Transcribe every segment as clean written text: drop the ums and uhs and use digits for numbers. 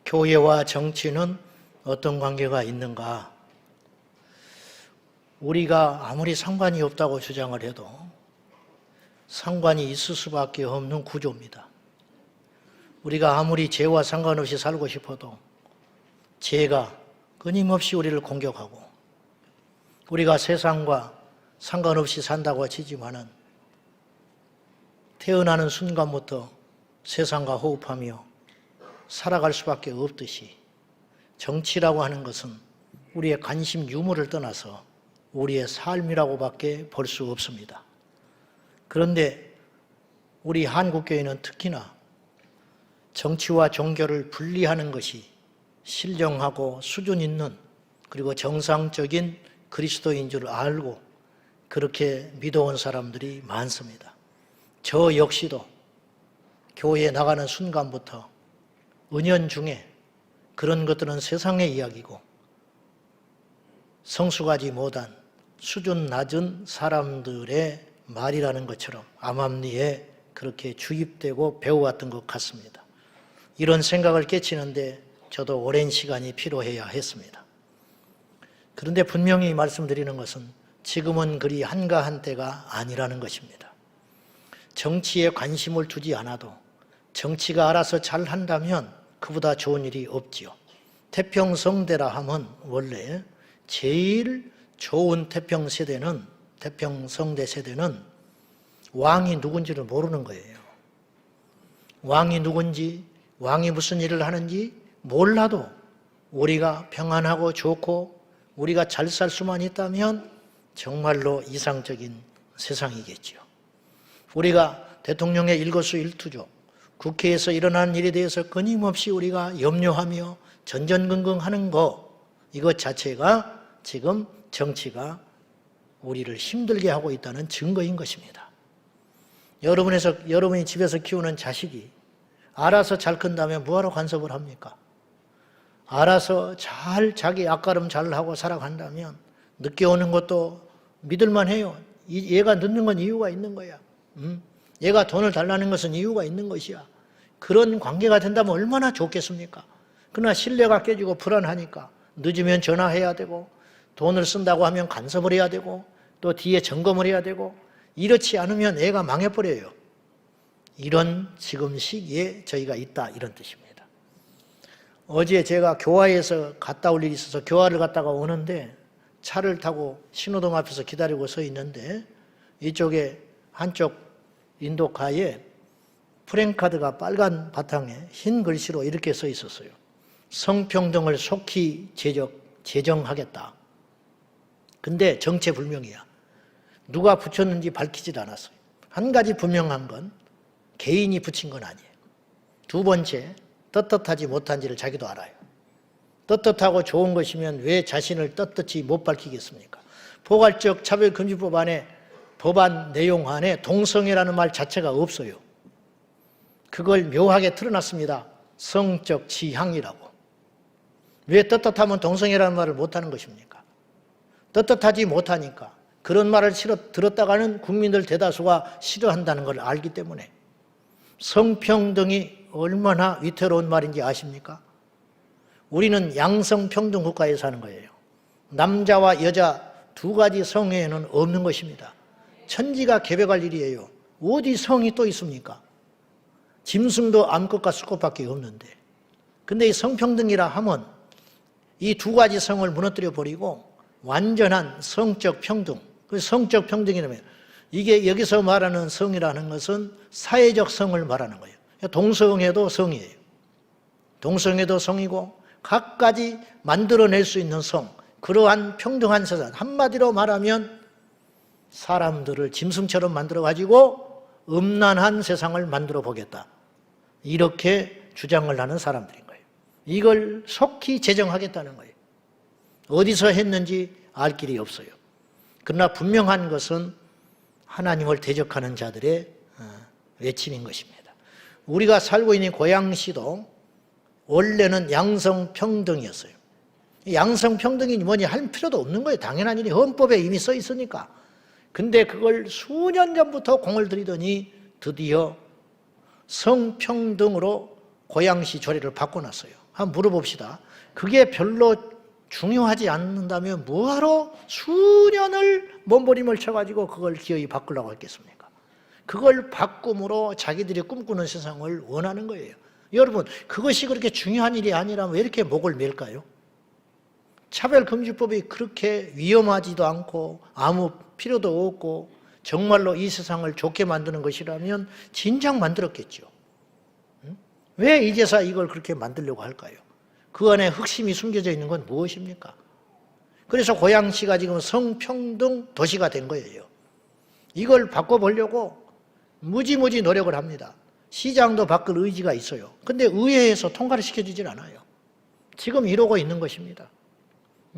교회와 정치는 어떤 관계가 있는가? 우리가 아무리 상관이 없다고 주장을 해도 상관이 있을 수밖에 없는 구조입니다. 우리가 아무리 죄와 상관없이 살고 싶어도 죄가 끊임없이 우리를 공격하고, 우리가 세상과 상관없이 산다고 치지만은 태어나는 순간부터 세상과 호흡하며 살아갈 수밖에 없듯이 정치라고 하는 것은 우리의 관심 유무를 떠나서 우리의 삶이라고밖에 볼 수 없습니다. 그런데 우리 한국교회는 특히나 정치와 종교를 분리하는 것이 신령하고 수준 있는, 그리고 정상적인 그리스도인 줄 알고 그렇게 믿어온 사람들이 많습니다. 저 역시도 교회에 나가는 순간부터 은연중에 그런 것들은 세상의 이야기고 성숙하지 못한 수준 낮은 사람들의 말이라는 것처럼 암암리에 그렇게 주입되고 배워왔던 것 같습니다. 이런 생각을 깨치는데 저도 오랜 시간이 필요해야 했습니다. 그런데 분명히 말씀드리는 것은 지금은 그리 한가한 때가 아니라는 것입니다. 정치에 관심을 두지 않아도 정치가 알아서 잘한다면 그보다 좋은 일이 없지요. 태평성대라 하면 원래 제일 좋은 태평성대 세대는 왕이 누군지를 모르는 거예요. 왕이 누군지, 왕이 무슨 일을 하는지 몰라도 우리가 평안하고 좋고 우리가 잘 살 수만 있다면 정말로 이상적인 세상이겠지요. 우리가 대통령의 일거수일투족, 국회에서 일어나는 일에 대해서 끊임없이 우리가 염려하며 전전긍긍하는 것, 이것 자체가 지금 정치가 우리를 힘들게 하고 있다는 증거인 것입니다. 여러분이 집에서 키우는 자식이 알아서 잘 큰다면 뭐하러 간섭을 합니까? 알아서 자기 앞가름 잘하고 살아간다면 늦게 오는 것도 믿을만 해요. 얘가 늦는 건 이유가 있는 거야. 얘가 돈을 달라는 것은 이유가 있는 것이야. 그런 관계가 된다면 얼마나 좋겠습니까? 그러나 신뢰가 깨지고 불안하니까 늦으면 전화해야 되고, 돈을 쓴다고 하면 간섭을 해야 되고, 또 뒤에 점검을 해야 되고, 이렇지 않으면 애가 망해버려요. 이런 지금 시기에 저희가 있다, 이런 뜻입니다. 어제 제가 교화에서 갔다 올 일이 있어서 교화를 갔다가 오는데 차를 타고 신호등 앞에서 기다리고 서 있는데 이쪽에 한쪽 인도가에 프랭카드가 빨간 바탕에 흰 글씨로 이렇게 써 있었어요. 성평등을 속히 제정하겠다. 근데 정체불명이야. 누가 붙였는지 밝히질 않았어요. 한 가지 분명한 건 개인이 붙인 건 아니에요. 두 번째, 떳떳하지 못한지를 자기도 알아요. 떳떳하고 좋은 것이면 왜 자신을 떳떳이 못 밝히겠습니까? 포괄적 차별금지법 안에 법안 내용 안에 동성애라는 말 자체가 없어요. 그걸 묘하게 틀어놨습니다. 성적 지향이라고. 왜 떳떳하면 동성애라는 말을 못하는 것입니까? 떳떳하지 못하니까 그런 말을 들었다가는 국민들 대다수가 싫어한다는 걸 알기 때문에. 성평등이 얼마나 위태로운 말인지 아십니까? 우리는 양성평등 국가에 사는 거예요. 남자와 여자 두 가지 성에는 없는 것입니다. 천지가 개벽할 일이에요. 어디 성이 또 있습니까? 짐승도 암컷과 수컷밖에 없는데. 근데 이 성평등이라 하면 이 두 가지 성을 무너뜨려 버리고 완전한 성적 평등. 그 성적 평등이라면 이게 여기서 말하는 성이라는 것은 사회적 성을 말하는 거예요. 동성애도 성이에요. 동성애도 성이고 각가지 만들어낼 수 있는 성, 그러한 평등한 세상, 한마디로 말하면 사람들을 짐승처럼 만들어가지고 음란한 세상을 만들어 보겠다. 이렇게 주장을 하는 사람들인 거예요. 이걸 속히 제정하겠다는 거예요. 어디서 했는지 알 길이 없어요. 그러나 분명한 것은 하나님을 대적하는 자들의 외침인 것입니다. 우리가 살고 있는 고양시도 원래는 양성평등이었어요. 양성평등이 뭐니 할 필요도 없는 거예요. 당연한 일이 헌법에 이미 써 있으니까. 근데 그걸 수년 전부터 공을 들이더니 드디어 성평등으로 고양시 조례를 바꿔놨어요. 한번 물어봅시다. 그게 별로 중요하지 않는다면 뭐하러 수년을 몸부림을 쳐가지고 그걸 기어이 바꾸려고 했겠습니까? 그걸 바꿈으로 자기들이 꿈꾸는 세상을 원하는 거예요. 여러분, 그것이 그렇게 중요한 일이 아니라면 왜 이렇게 목을 맬까요? 차별금지법이 그렇게 위험하지도 않고 아무 필요도 없고 정말로 이 세상을 좋게 만드는 것이라면 진작 만들었겠죠. 왜 이제서 이걸 그렇게 만들려고 할까요? 그 안에核심이 숨겨져 있는 건 무엇입니까? 그래서 고양시가 지금 성평등 도시가 된 거예요. 이걸 바꿔보려고 무지무지 노력을 합니다. 시장도 바꿀 의지가 있어요. 근데 의회에서 통과를 시켜주질 않아요. 지금 이러고 있는 것입니다.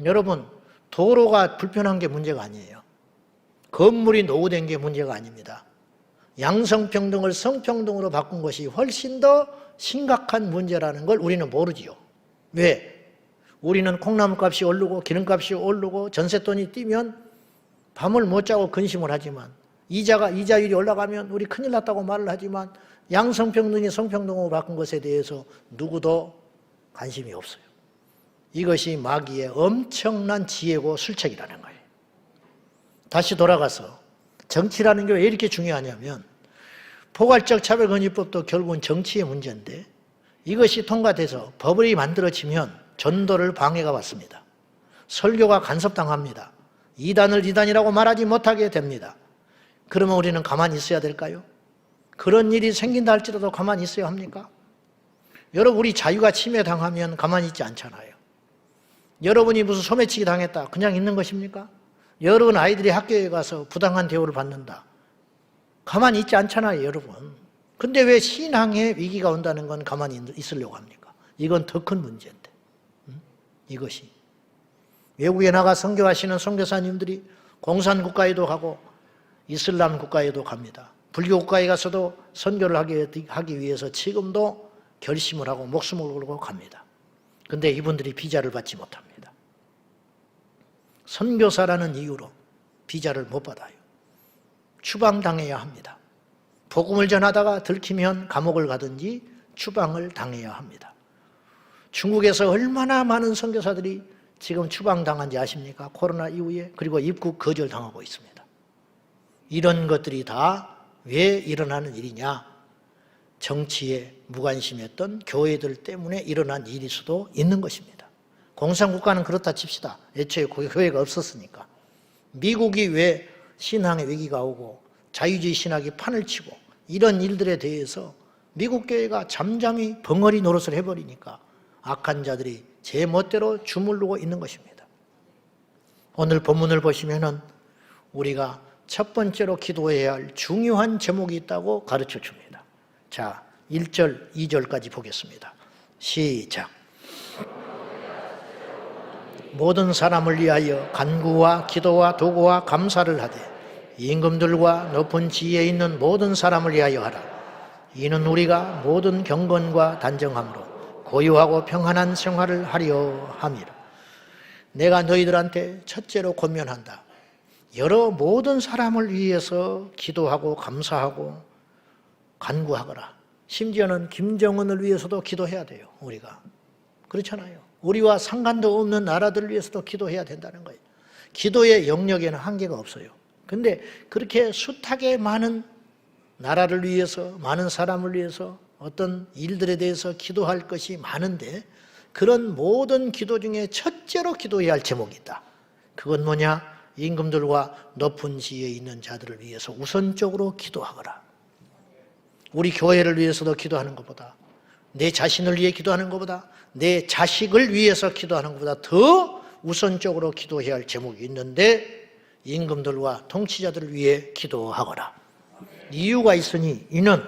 여러분, 도로가 불편한 게 문제가 아니에요. 건물이 노후된 게 문제가 아닙니다. 양성평등을 성평등으로 바꾼 것이 훨씬 더 심각한 문제라는 걸 우리는 모르지요. 왜? 우리는 콩나물값이 오르고 기름값이 오르고 전세돈이 뛰면 밤을 못 자고 근심을 하지만 이자율이 올라가면 우리 큰일 났다고 말을 하지만 양성평등이 성평등으로 바꾼 것에 대해서 누구도 관심이 없어요. 이것이 마귀의 엄청난 지혜고 술책이라는 거예요. 다시 돌아가서 정치라는 게 왜 이렇게 중요하냐면 포괄적 차별금지법도 결국은 정치의 문제인데 이것이 통과돼서 법이 만들어지면 전도를 방해가 받습니다. 설교가 간섭당합니다. 이단을 이단이라고 말하지 못하게 됩니다. 그러면 우리는 가만히 있어야 될까요? 그런 일이 생긴다 할지라도 가만히 있어야 합니까? 여러분, 우리 자유가 침해당하면 가만히 있지 않잖아요. 여러분이 무슨 소매치기 당했다 그냥 있는 것입니까? 여러분 아이들이 학교에 가서 부당한 대우를 받는다 가만히 있지 않잖아요, 여러분. 근데 왜 신앙의 위기가 온다는 건 가만히 있으려고 합니까? 이건 더 큰 문제인데. 이것이 외국에 나가 선교하시는 선교사님들이 공산국가에도 가고 이슬람 국가에도 갑니다. 불교 국가에 가서도 선교를 하기 위해서 지금도 결심을 하고 목숨을 걸고 갑니다. 근데 이분들이 비자를 받지 못합니다. 선교사라는 이유로 비자를 못 받아요. 추방당해야 합니다. 복음을 전하다가 들키면 감옥을 가든지 추방을 당해야 합니다. 중국에서 얼마나 많은 선교사들이 지금 추방당한지 아십니까? 코로나 이후에. 그리고 입국 거절당하고 있습니다. 이런 것들이 다 왜 일어나는 일이냐? 정치에 무관심했던 교회들 때문에 일어난 일일 수도 있는 것입니다. 공산국가는 그렇다 칩시다. 애초에 교회가 없었으니까. 미국이 왜 신앙의 위기가 오고 자유주의 신학이 판을 치고 이런 일들에 대해서 미국 교회가 잠잠히 벙어리 노릇을 해버리니까 악한 자들이 제 멋대로 주물르고 있는 것입니다. 오늘 본문을 보시면은 우리가 첫 번째로 기도해야 할 중요한 제목이 있다고 가르쳐 줍니다. 자, 1절, 2절까지 보겠습니다. 시작. 모든 사람을 위하여 간구와 기도와 도구와 감사를 하되 임금들과 높은 지위에 있는 모든 사람을 위하여 하라. 이는 우리가 모든 경건과 단정함으로 고요하고 평안한 생활을 하려 함이라. 내가 너희들한테 첫째로 권면한다. 여러 모든 사람을 위해서 기도하고 감사하고 간구하거라. 심지어는 김정은을 위해서도 기도해야 돼요. 우리가. 그렇잖아요. 우리와 상관도 없는 나라들을 위해서도 기도해야 된다는 거예요. 기도의 영역에는 한계가 없어요. 근데 그렇게 숱하게 많은 나라를 위해서, 많은 사람을 위해서 어떤 일들에 대해서 기도할 것이 많은데 그런 모든 기도 중에 첫째로 기도해야 할 제목이 있다. 그건 뭐냐? 임금들과 높은 지위에 있는 자들을 위해서 우선적으로 기도하거라. 우리 교회를 위해서도 기도하는 것보다, 내 자신을 위해 기도하는 것보다, 내 자식을 위해서 기도하는 것보다 더 우선적으로 기도해야 할 제목이 있는데 임금들과 통치자들을 위해 기도하거라. 이유가 있으니 이는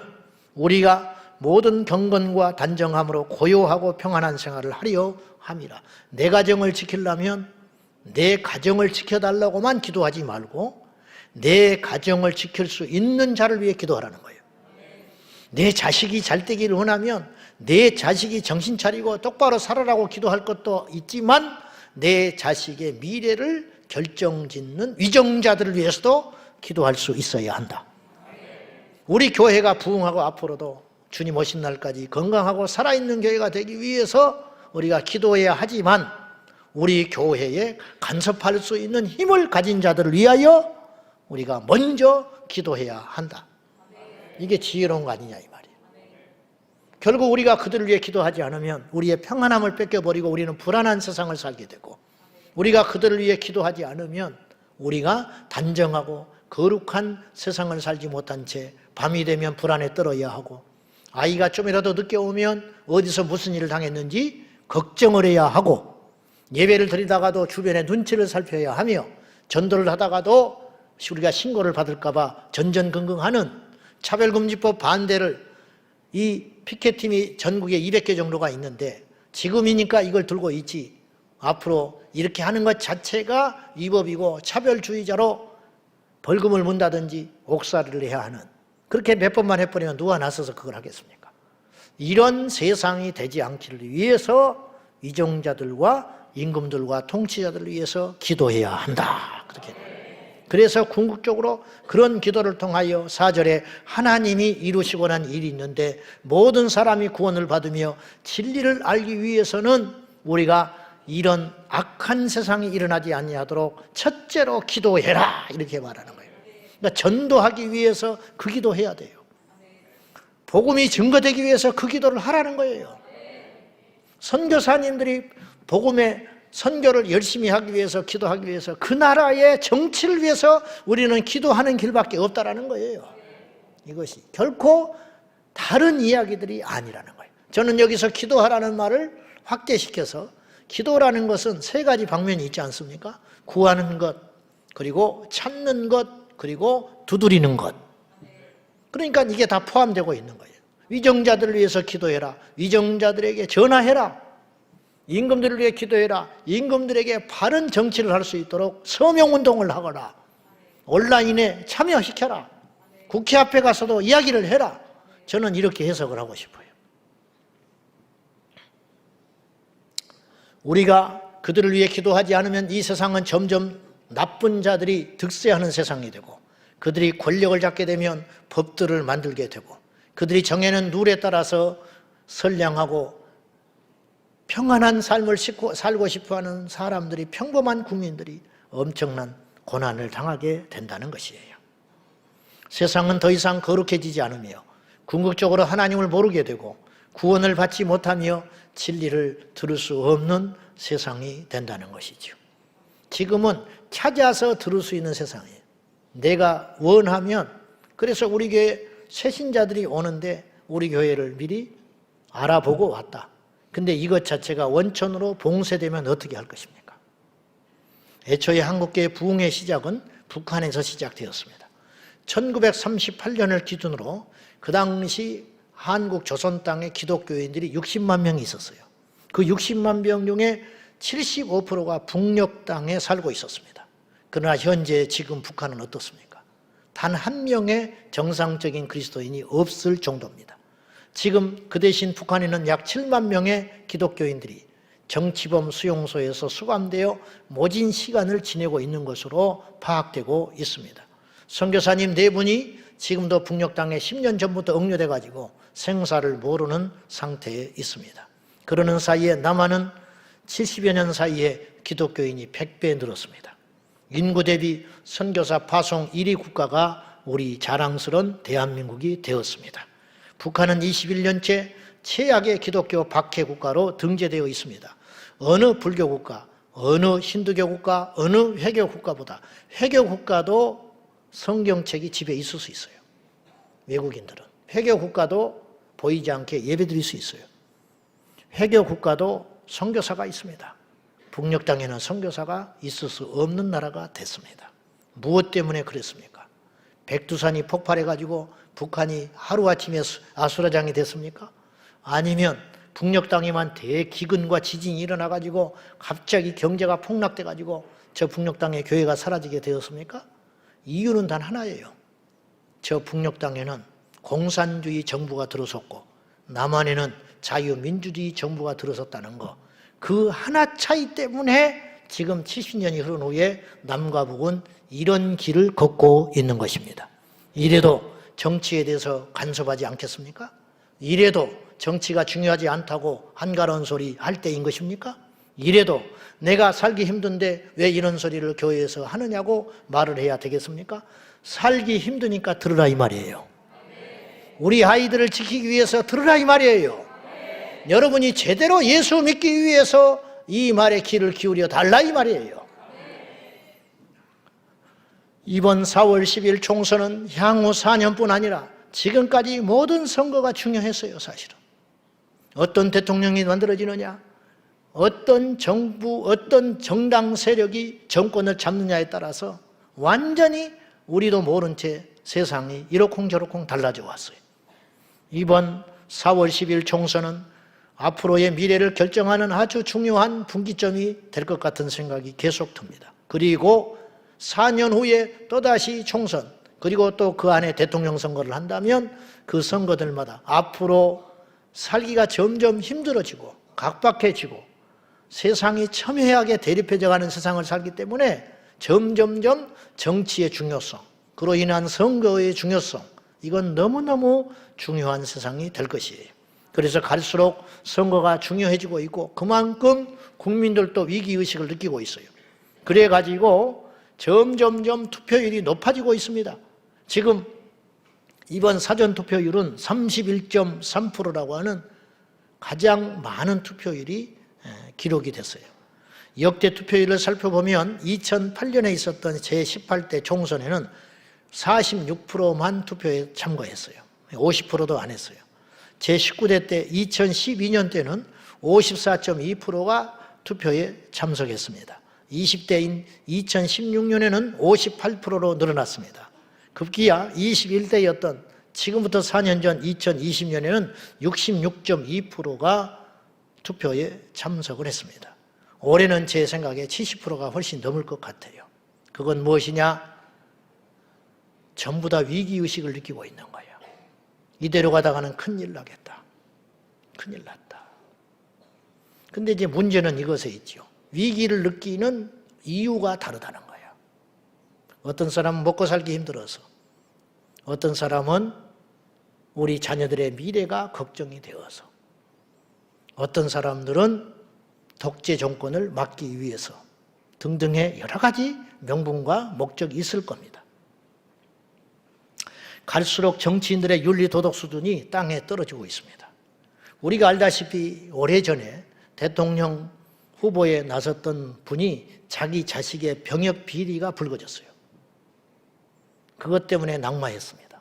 우리가 모든 경건과 단정함으로 고요하고 평안한 생활을 하려 함이라. 내 가정을 지키려면 내 가정을 지켜달라고만 기도하지 말고 내 가정을 지킬 수 있는 자를 위해 기도하라는 거예요. 내 자식이 잘 되기를 원하면 내 자식이 정신 차리고 똑바로 살아라고 기도할 것도 있지만 내 자식의 미래를 결정짓는 위정자들을 위해서도 기도할 수 있어야 한다. 우리 교회가 부흥하고 앞으로도 주님 오신 날까지 건강하고 살아있는 교회가 되기 위해서 우리가 기도해야 하지만 우리 교회에 간섭할 수 있는 힘을 가진 자들을 위하여 우리가 먼저 기도해야 한다. 이게 지혜로운 거 아니냐 이 말이에요. 결국 우리가 그들을 위해 기도하지 않으면 우리의 평안함을 뺏겨버리고 우리는 불안한 세상을 살게 되고, 우리가 그들을 위해 기도하지 않으면 우리가 단정하고 거룩한 세상을 살지 못한 채 밤이 되면 불안에 떨어야 하고, 아이가 좀이라도 늦게 오면 어디서 무슨 일을 당했는지 걱정을 해야 하고, 예배를 드리다가도 주변의 눈치를 살펴야 하며, 전도를 하다가도 우리가 신고를 받을까 봐 전전긍긍하는 차별금지법 반대를, 이 피켓팀이 전국에 200개 정도가 있는데 지금이니까 이걸 들고 있지, 앞으로 이렇게 하는 것 자체가 위법이고 차별주의자로 벌금을 문다든지 옥살이를 해야 하는, 그렇게 몇 번만 해버리면 누가 나서서 그걸 하겠습니까? 이런 세상이 되지 않기를 위해서 위정자들과 임금들과 통치자들을 위해서 기도해야 한다. 그렇게. 그래서 궁극적으로 그런 기도를 통하여 4절에 하나님이 이루시고 난 일이 있는데, 모든 사람이 구원을 받으며 진리를 알기 위해서는 우리가 이런 악한 세상이 일어나지 아니하도록 첫째로 기도해라, 이렇게 말하는 거예요. 그러니까 전도하기 위해서 그 기도해야 돼요. 복음이 증거되기 위해서 그 기도를 하라는 거예요. 선교사님들이 복음의 선교를 열심히 하기 위해서, 기도하기 위해서, 그 나라의 정치를 위해서 우리는 기도하는 길밖에 없다라는 거예요. 이것이 결코 다른 이야기들이 아니라는 거예요. 저는 여기서 기도하라는 말을 확대시켜서, 기도라는 것은 세 가지 방면이 있지 않습니까? 구하는 것, 그리고 찾는 것, 그리고 두드리는 것. 그러니까 이게 다 포함되고 있는 거예요. 위정자들을 위해서 기도해라, 위정자들에게 전화해라, 임금들을 위해 기도해라, 임금들에게 바른 정치를 할 수 있도록 서명운동을 하거라, 온라인에 참여시켜라, 국회 앞에 가서도 이야기를 해라. 저는 이렇게 해석을 하고 싶어요. 우리가 그들을 위해 기도하지 않으면 이 세상은 점점 나쁜 자들이 득세하는 세상이 되고, 그들이 권력을 잡게 되면 법들을 만들게 되고, 그들이 정해놓은 룰에 따라서 선량하고 평안한 삶을 살고 싶어하는 사람들이, 평범한 국민들이 엄청난 고난을 당하게 된다는 것이에요. 세상은 더 이상 거룩해지지 않으며 궁극적으로 하나님을 모르게 되고 구원을 받지 못하며 진리를 들을 수 없는 세상이 된다는 것이죠. 지금은 찾아서 들을 수 있는 세상이에요. 내가 원하면. 그래서 우리 교회 새신자들이 오는데 우리 교회를 미리 알아보고 왔다. 근데 이것 자체가 원천으로 봉쇄되면 어떻게 할 것입니까? 애초에 한국교회 부흥의 시작은 북한에서 시작되었습니다. 1938년을 기준으로 그 당시 한국 조선 땅에 기독교인들이 60만 명이 있었어요. 그 60만 명 중에 75%가 북녘 땅에 살고 있었습니다. 그러나 현재 지금 북한은 어떻습니까? 단 한 명의 정상적인 그리스도인이 없을 정도입니다. 지금 그 대신 북한에는 약 7만 명의 기독교인들이 정치범 수용소에서 수감되어 모진 시간을 지내고 있는 것으로 파악되고 있습니다. 선교사님 4분이 지금도 북녘 땅에 10년 전부터 억류돼 가지고 생사를 모르는 상태에 있습니다. 그러는 사이에 남한은 70여 년 사이에 기독교인이 100배 늘었습니다. 인구 대비 선교사 파송 1위 국가가 우리 자랑스러운 대한민국이 되었습니다. 북한은 21년째 최악의 기독교 박해 국가로 등재되어 있습니다. 어느 불교 국가, 어느 힌두교 국가, 어느 회교 국가보다 회교 국가도 성경책이 집에 있을 수 있어요. 외국인들은 회교 국가도 보이지 않게 예배드릴 수 있어요. 회교 국가도 선교사가 있습니다. 북녘 땅에는 선교사가 있을 수 없는 나라가 됐습니다. 무엇 때문에 그랬습니까? 백두산이 폭발해가지고 북한이 하루아침에 아수라장이 됐습니까? 아니면 북녘 땅에만 대기근과 지진이 일어나가지고 갑자기 경제가 폭락돼가지고 저 북녘 땅에 교회가 사라지게 되었습니까? 이유는 단 하나예요. 저 북녘 땅에는 공산주의 정부가 들어섰고 남한에는 자유민주주의 정부가 들어섰다는 거, 그 하나 차이 때문에 지금 70년이 흐른 후에 남과 북은 이런 길을 걷고 있는 것입니다. 이래도 정치에 대해서 간섭하지 않겠습니까? 이래도 정치가 중요하지 않다고 한가로운 소리 할 때인 것입니까? 이래도 내가 살기 힘든데 왜 이런 소리를 교회에서 하느냐고 말을 해야 되겠습니까? 살기 힘드니까 들으라 이 말이에요. 우리 아이들을 지키기 위해서 들으라 이 말이에요. 여러분이 제대로 예수 믿기 위해서 이 말에 귀를 기울여 달라 이 말이에요. 이번 4월 10일 총선은 향후 4년뿐 아니라 지금까지 모든 선거가 중요했어요. 사실은 어떤 대통령이 만들어지느냐, 어떤 정부, 어떤 정당 세력이 정권을 잡느냐에 따라서 완전히 우리도 모른 채 세상이 이러쿵저러쿵 달라져 왔어요. 이번 4월 10일 총선은 앞으로의 미래를 결정하는 아주 중요한 분기점이 될 것 같은 생각이 계속 듭니다. 그리고 4년 후에 또다시 총선, 그리고 또 그 안에 대통령 선거를 한다면 그 선거들마다 앞으로 살기가 점점 힘들어지고 각박해지고 세상이 첨예하게 대립해져 가는 세상을 살기 때문에 점점점 정치의 중요성, 그로 인한 선거의 중요성, 이건 너무너무 중요한 세상이 될 것이에요. 그래서 갈수록 선거가 중요해지고 있고 그만큼 국민들도 위기의식을 느끼고 있어요. 그래가지고 점점점 투표율이 높아지고 있습니다. 지금 이번 사전투표율은 31.3%라고 하는 가장 많은 투표율이 기록이 됐어요. 역대 투표율을 살펴보면 2008년에 있었던 제18대 총선에는 46%만 투표에 참가했어요. 50%도 안 했어요. 제19대 때 2012년 때는 54.2%가 투표에 참석했습니다. 20대인 2016년에는 58%로 늘어났습니다. 급기야 21대였던 지금부터 4년 전 2020년에는 66.2%가 투표에 참석을 했습니다. 올해는 제 생각에 70%가 훨씬 넘을 것 같아요. 그건 무엇이냐? 전부 다 위기의식을 느끼고 있는 거예요. 이대로 가다가는 큰일 나겠다. 큰일 났다. 근데 이제 문제는 이것에 있죠. 위기를 느끼는 이유가 다르다는 거예요. 어떤 사람은 먹고 살기 힘들어서, 어떤 사람은 우리 자녀들의 미래가 걱정이 되어서, 어떤 사람들은 독재 정권을 막기 위해서 등등의 여러 가지 명분과 목적이 있을 겁니다. 갈수록 정치인들의 윤리 도덕 수준이 땅에 떨어지고 있습니다. 우리가 알다시피 오래전에 대통령 후보에 나섰던 분이 자기 자식의 병역 비리가 불거졌어요. 그것 때문에 낙마했습니다.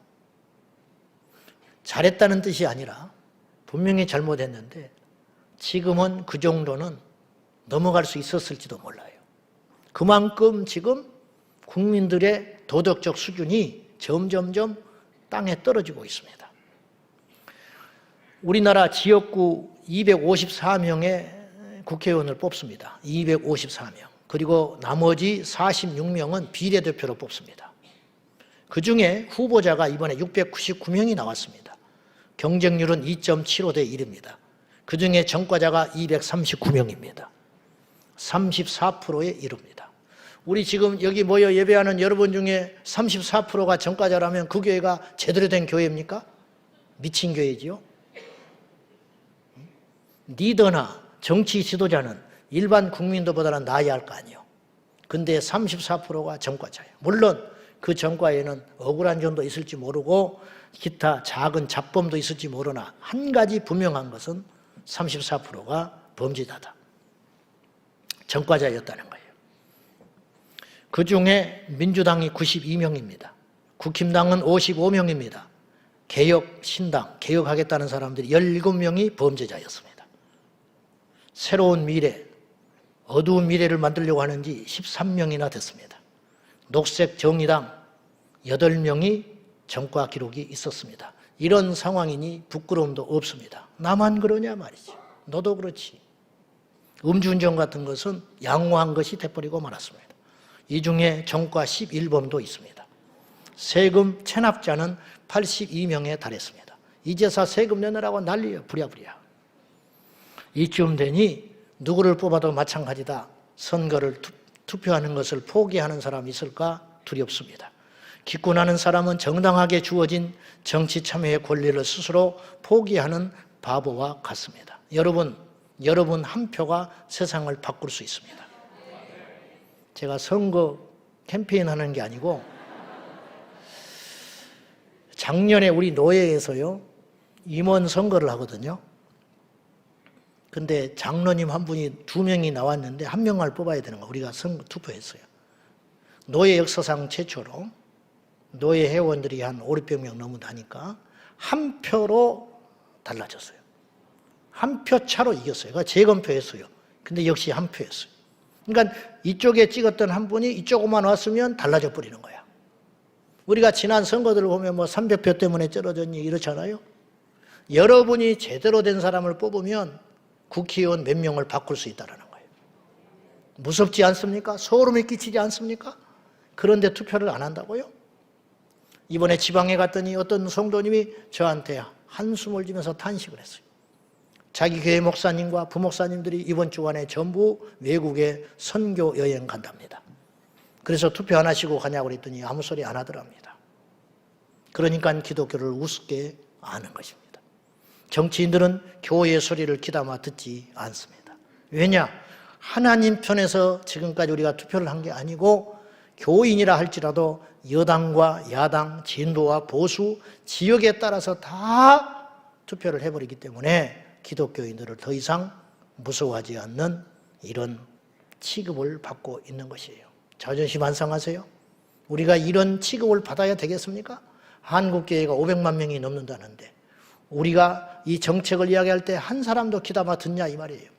잘했다는 뜻이 아니라 분명히 잘못했는데 지금은 그 정도는 넘어갈 수 있었을지도 몰라요. 그만큼 지금 국민들의 도덕적 수준이 점점점 땅에 떨어지고 있습니다. 우리나라 지역구 254명의 국회의원을 뽑습니다. 254명. 그리고 나머지 46명은 비례대표로 뽑습니다. 그중에 후보자가 이번에 699명이 나왔습니다. 경쟁률은 2.75대 1입니다. 그중에 전과자가 239명입니다. 34%에 이릅니다. 우리 지금 여기 모여 예배하는 여러분 중에 34%가 전과자라면 그 교회가 제대로 된 교회입니까? 미친 교회지요? 리더나 정치 지도자는 일반 국민들보다는 나아야 할 거 아니에요. 근데 34%가 전과자예요. 물론 그 전과에는 억울한 점도 있을지 모르고 기타 작은 잡범도 있을지 모르나 한 가지 분명한 것은 34%가 범죄자다. 전과자였다는 거예요. 그 중에 민주당이 92명입니다. 국힘당은 55명입니다. 개혁, 신당, 개혁하겠다는 사람들이 17명이 범죄자였습니다. 새로운 미래, 어두운 미래를 만들려고 하는지 13명이나 됐습니다. 녹색 정의당 8명이 전과 기록이 있었습니다. 이런 상황이니 부끄러움도 없습니다. 나만 그러냐 말이지. 너도 그렇지. 음주운전 같은 것은 양호한 것이 돼버리고 말았습니다. 이 중에 전과 11범도 있습니다. 세금 체납자는 82명에 달했습니다. 이제서 세금 내느라고 난리예요. 부랴부랴. 이쯤 되니 누구를 뽑아도 마찬가지다. 선거를 투표하는 것을 포기하는 사람이 있을까 두렵습니다. 기권하는 사람은 정당하게 주어진 정치 참여의 권리를 스스로 포기하는 바보와 같습니다. 여러분 한 표가 세상을 바꿀 수 있습니다. 제가 선거 캠페인하는 게 아니고 작년에 우리 노예에서요 임원 선거를 하거든요. 근데 장로님 한 분이 2명이 나왔는데 1명을 뽑아야 되는 거 우리가 투표했어요. 노예 역사상 최초로 노예 회원들이 한 5, 600명 넘는다니까 한 표로 달라졌어요. 한 표 차로 이겼어요. 그러니까 재검표했어요. 근데 역시 한 표였어요. 그러니까 이쪽에 찍었던 한 분이 이쪽으로만 왔으면 달라져 버리는 거야. 우리가 지난 선거들을 보면 뭐 300표 때문에 떨어졌니 이렇잖아요. 여러분이 제대로 된 사람을 뽑으면 국회의원 몇 명을 바꿀 수 있다는 거예요. 무섭지 않습니까? 소름이 끼치지 않습니까? 그런데 투표를 안 한다고요? 이번에 지방에 갔더니 어떤 성도님이 저한테 한숨을 지면서 탄식을 했어요. 자기 교회 목사님과 부목사님들이 이번 주간에 전부 외국에 선교 여행 간답니다. 그래서 투표 안 하시고 가냐고 그랬더니 아무 소리 안 하더랍니다. 그러니까 기독교를 우습게 아는 것입니다. 정치인들은 교회의 소리를 귀담아 듣지 않습니다. 왜냐? 하나님 편에서 지금까지 우리가 투표를 한 게 아니고 교인이라 할지라도 여당과 야당, 진보와 보수, 지역에 따라서 다 투표를 해버리기 때문에 기독교인들을 더 이상 무서워하지 않는 이런 취급을 받고 있는 것이에요. 자존심 안 상하세요? 우리가 이런 취급을 받아야 되겠습니까? 한국교회가 500만 명이 넘는다는데 우리가 이 정책을 이야기할 때 한 사람도 귀담아 듣냐 이 말이에요.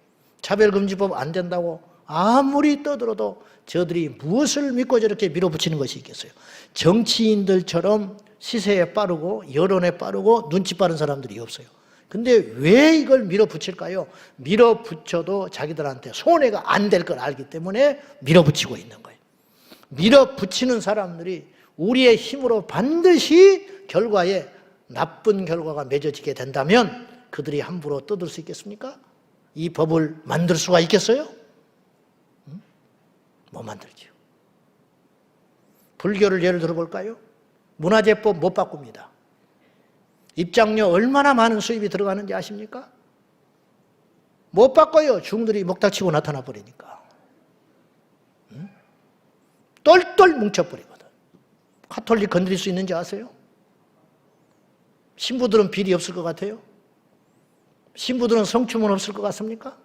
차별금지법 안 된다고 아무리 떠들어도 저들이 무엇을 믿고 저렇게 밀어붙이는 것이 있겠어요. 정치인들처럼 시세에 빠르고 여론에 빠르고 눈치 빠른 사람들이 없어요. 근데 왜 이걸 밀어붙일까요? 밀어붙여도 자기들한테 손해가 안 될 걸 알기 때문에 밀어붙이고 있는 거예요. 밀어붙이는 사람들이 우리의 힘으로 반드시 결과에 나쁜 결과가 맺어지게 된다면 그들이 함부로 떠들 수 있겠습니까? 이 법을 만들 수가 있겠어요? 못 만들죠. 불교를 예를 들어볼까요? 문화재법 못 바꿉니다. 입장료 얼마나 많은 수입이 들어가는지 아십니까? 못 바꿔요. 중들이 목닥치고 나타나 버리니까. 똘똘 뭉쳐버리거든. 카톨릭 건드릴 수 있는지 아세요? 신부들은 비리 없을 것 같아요? 신부들은 성추문 없을 것 같습니까?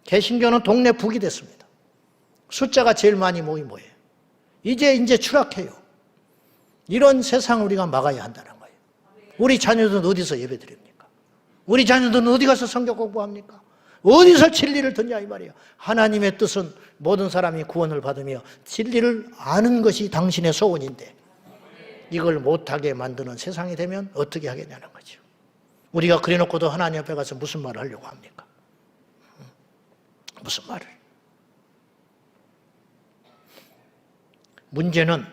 개신교는 동네 북이 됐습니다. 숫자가 제일 많이 모인 뭐예요? 이제 추락해요. 이런 세상을 우리가 막아야 한다는 거예요. 우리 자녀들은 어디서 예배 드립니까? 우리 자녀들은 어디 가서 성경 공부합니까? 어디서 진리를 듣냐 이 말이에요. 하나님의 뜻은 모든 사람이 구원을 받으며 진리를 아는 것이 당신의 소원인데 이걸 못하게 만드는 세상이 되면 어떻게 하겠냐는 거죠. 우리가 그래놓고도 하나님 앞에 가서 무슨 말을 하려고 합니까? 무슨 말을? 문제는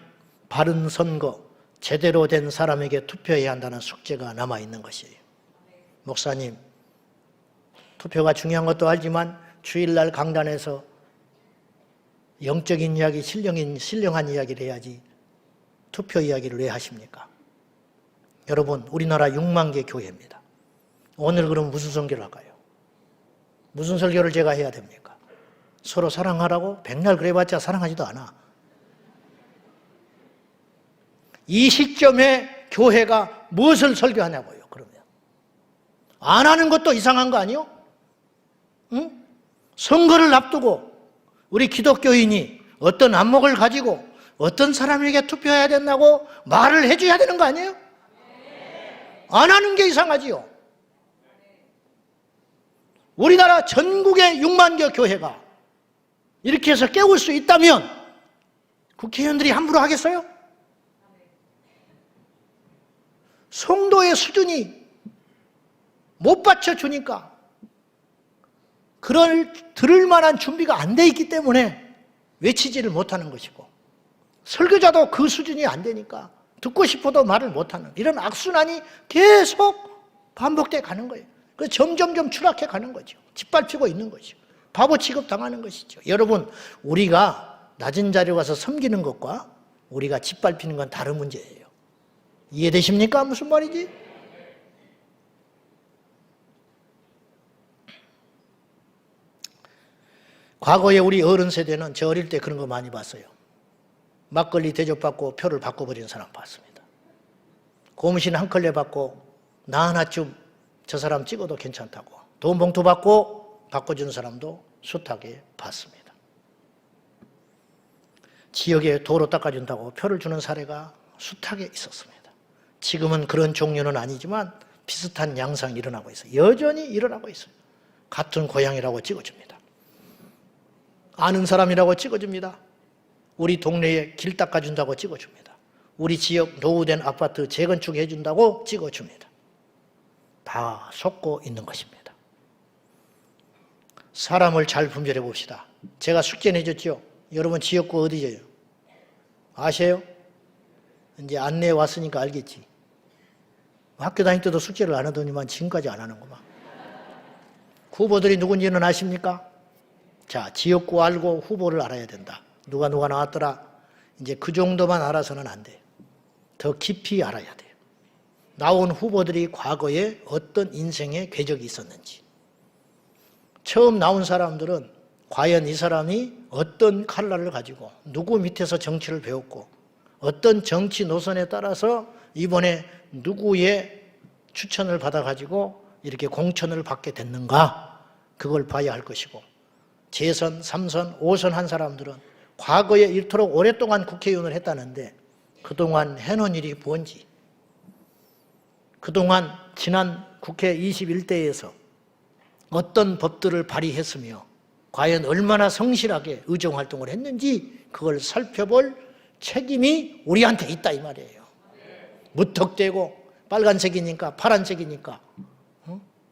바른 선거, 제대로 된 사람에게 투표해야 한다는 숙제가 남아있는 것이에요. 목사님, 투표가 중요한 것도 알지만 주일날 강단에서 영적인 이야기, 신령한 이야기를 해야지 투표 이야기를 왜 하십니까? 여러분, 우리나라 6만 개 교회입니다. 오늘 그럼 무슨 선교를 할까요? 무슨 설교를 제가 해야 됩니까? 서로 사랑하라고? 백날 그래봤자 사랑하지도 않아. 이 시점에 교회가 무엇을 설교하냐고요, 그러면. 안 하는 것도 이상한 거 아니요? 응? 선거를 앞두고 우리 기독교인이 어떤 안목을 가지고 어떤 사람에게 투표해야 된다고 말을 해줘야 되는 거 아니에요? 안 하는 게 이상하지요. 우리나라 전국의 6만 개 교회가 이렇게 해서 깨울 수 있다면 국회의원들이 함부로 하겠어요? 성도의 수준이 못 받쳐주니까 들을 만한 준비가 안 돼 있기 때문에 외치지를 못하는 것이고 설교자도 그 수준이 안 되니까 듣고 싶어도 말을 못하는 이런 악순환이 계속 반복돼 가는 거예요. 그래서 점점점 추락해 가는 거죠. 짓밟히고 있는 거죠. 바보 취급 당하는 것이죠. 여러분, 우리가 낮은 자리에 가서 섬기는 것과 우리가 짓밟히는 건 다른 문제예요. 이해되십니까? 무슨 말이지? 과거에 우리 어른 세대는 저 어릴 때 그런 거 많이 봤어요. 막걸리 대접받고 표를 바꿔버리는 사람 봤습니다. 고무신 한 컬레 받고 나 하나쯤 저 사람 찍어도 괜찮다고 돈 봉투 받고 바꿔주는 사람도 숱하게 봤습니다. 지역에 도로 닦아준다고 표를 주는 사례가 숱하게 있었습니다. 지금은 그런 종류는 아니지만 비슷한 양상이 일어나고 있어요. 여전히 일어나고 있어요. 같은 고향이라고 찍어줍니다. 아는 사람이라고 찍어줍니다. 우리 동네에 길 닦아준다고 찍어줍니다. 우리 지역 노후된 아파트 재건축해 준다고 찍어줍니다. 다 속고 있는 것입니다. 사람을 잘 분별해 봅시다. 제가 숙제 내줬죠. 여러분 지역구 어디죠? 아세요? 이제 안내해 왔으니까 알겠지. 학교 다닐 때도 숙제를 안 하더니만 지금까지 안 하는구만. 후보들이 누군지는 아십니까? 자, 지역구 알고 후보를 알아야 된다. 누가 나왔더라. 이제 그 정도만 알아서는 안 돼요. 더 깊이 알아야 돼요. 나온 후보들이 과거에 어떤 인생의 궤적이 있었는지. 처음 나온 사람들은 과연 이 사람이 어떤 칼날을 가지고 누구 밑에서 정치를 배웠고 어떤 정치 노선에 따라서 이번에 누구의 추천을 받아가지고 이렇게 공천을 받게 됐는가, 그걸 봐야 할 것이고, 재선, 3선, 5선 한 사람들은 과거에 이토록 오랫동안 국회의원을 했다는데 그동안 해놓은 일이 뭔지, 그동안 지난 국회 21대에서 어떤 법들을 발의했으며 과연 얼마나 성실하게 의정활동을 했는지 그걸 살펴볼 책임이 우리한테 있다 이 말이에요. 무턱대고 빨간색이니까 파란색이니까